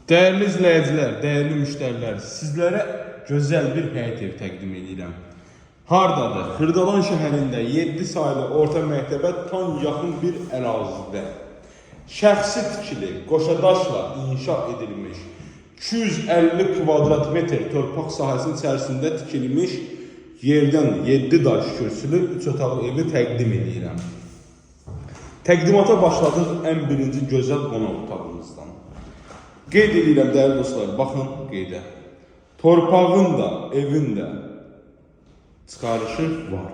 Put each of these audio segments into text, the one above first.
Değerli izləyicilər, değerli müştərilər, sizlərə gözəl bir həyət ev təqdim edirəm. Hardadır? Xırdalan şəhərində 7 saylı orta məktəbə tam yaxın bir ərazidə. Şəxsi tikili, qoşadaşla inşa edilmiş 250 kvadrat metr torpaq sahəsinin içərisində tikilmiş yerdən 7 daş kürsülü 3 otaqlı evi təqdim edirəm. Təqdimata başladıq ən birinci gözəl qonaq otağımızdan. Qeyd edirəm değerli dostlar, baxın qeydə. Torpağın da, evin də çıxarışı var.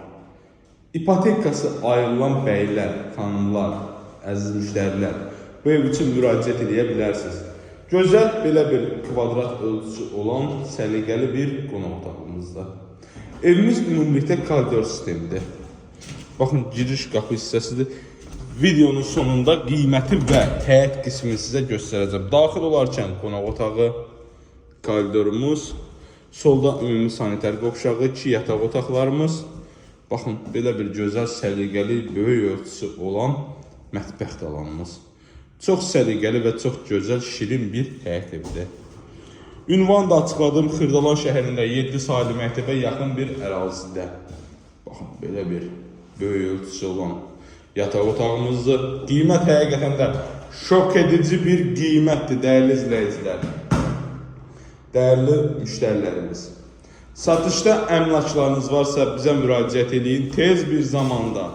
İpotekası ayrılan bəylər, xanımlar, əziz müştərilər bu ev üçün müraciət edə bilərsiniz. Gözəl belə bir kvadrat ölçüsü olan səliqəli bir qonaq otağımızda. Evimiz ümumilikdə koridor sistemidir. Baxın, giriş qapı hissəsidir. Videonun sonunda qiyməti və həyət qismini sizə göstərəcəm. Daxil olarkən qonaq otağı, koridorumuz, solda ümumi sanitar qovşağı, 2 yataq otaqlarımız. Baxın, belə bir gözəl səliqəli, böyük ölçüsü olan mətbəx alanımız. Çox səliqəli və çox gözəl, şirin bir həyət evidir. Ünvan da açıqladım, Xırdalan şəhərində 7 saylı məktəbə yaxın bir ərazidə. Baxın, belə bir böyük ölçüsü olan yataq otağımızdır. Qiymət həqiqətən də şok edici bir qiymətdir, dəyərli izləyicilər. Dəyərli müştərilərimiz. Satışda əmlaklarınız varsa bizə müraciət edin. Tez bir zamanda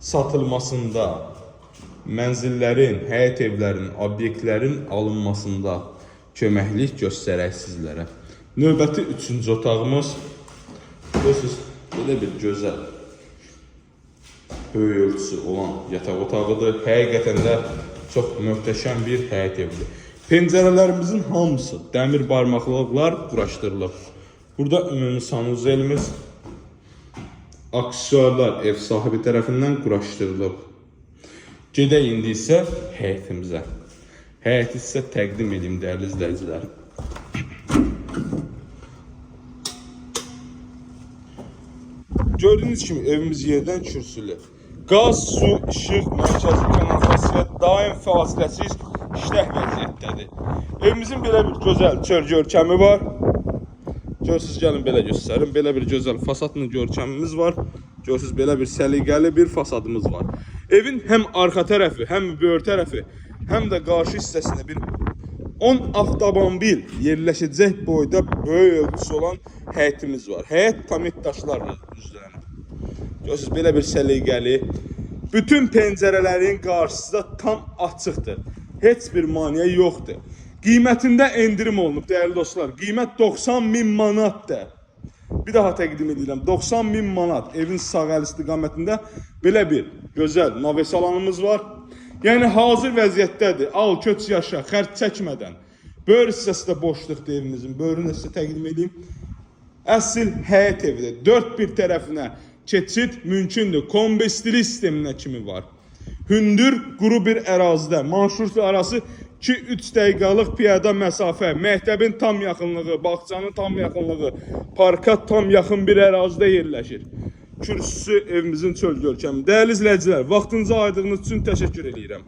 satılmasında, mənzillərin, həyət evlərin, obyektlərin alınmasında köməklik göstərək sizlərə. Növbəti 3-cü otağımız. Görürsünüz, belə bir gözəl, böyük ölçüsü olan yataq otağıdır. Həqiqətən də çox möhtəşəm bir həyət evidir. Pəncərələrimizin hamısı dəmir barmaqlıqlar quraşdırılıb. Burada ümumi sanuzelimiz, aksesuarlar ev sahibi tərəfindən quraşdırılıb. Gedək indi isə həyətimizə. Həyəti sizə təqdim edeyim, dəyərli izləyicilər. Gördüğünüz kimi evimiz yerdən kürsülü. Qaz, su, işıq, mərkəzi kanalizasiya daim fasiləsiz işlək vəziyyətdədir. Evimizin belə bir gözəl çöl görkəmi var. Görürsünüz, gəlin belə göstərim. Belə bir gözəl fasadlı görkəmimiz var. Görürsünüz, belə bir səliqəli bir fasadımız var. Evin həm arxa tərəfi, həm böyür tərəfi, həm də qarşı hissəsində bir 10 avtomobil yerləşəcək boyda böyük ölçüsü olan həyətimiz var. Həyət tamit daşlarla düzlənib. Görürsünüz, belə bir səliqəli. Bütün pəncərələrin qarşısı da tam açıqdır. Heç bir maneə yoxdur. Qiymətində endirim olunub, dəyərli dostlar. Qiymət 90.000 manatdır. Bir daha təqdim edirəm, 90.000 manat. Evin sağ əl istiqamətində belə bir gözəl naves alanımız var. Yəni hazır vəziyyətdədir. Al, köç yaşa, xərc çəkmədən. Böyür hissəsi də boşluqdur evimizin. Böyrünü sizə təqdim edeyim. Əsl həyət evidir. 4 bir tərəfinə keçid mümkündür. Kombestili sisteminə kimi var. Hündür, quru bir ərazidə. Marşrut arası 2-3 dəqiqəlik piyada məsafə. Məktəbin tam yaxınlığı, bağçanın tam yaxınlığı, parka tam yaxın bir ərazidə yerləşir. Kürsüsü evimizin çöl görkəmi. Dəyərli izləyicilər, vaxtınızı ayırdığınız üçün təşəkkür edirəm.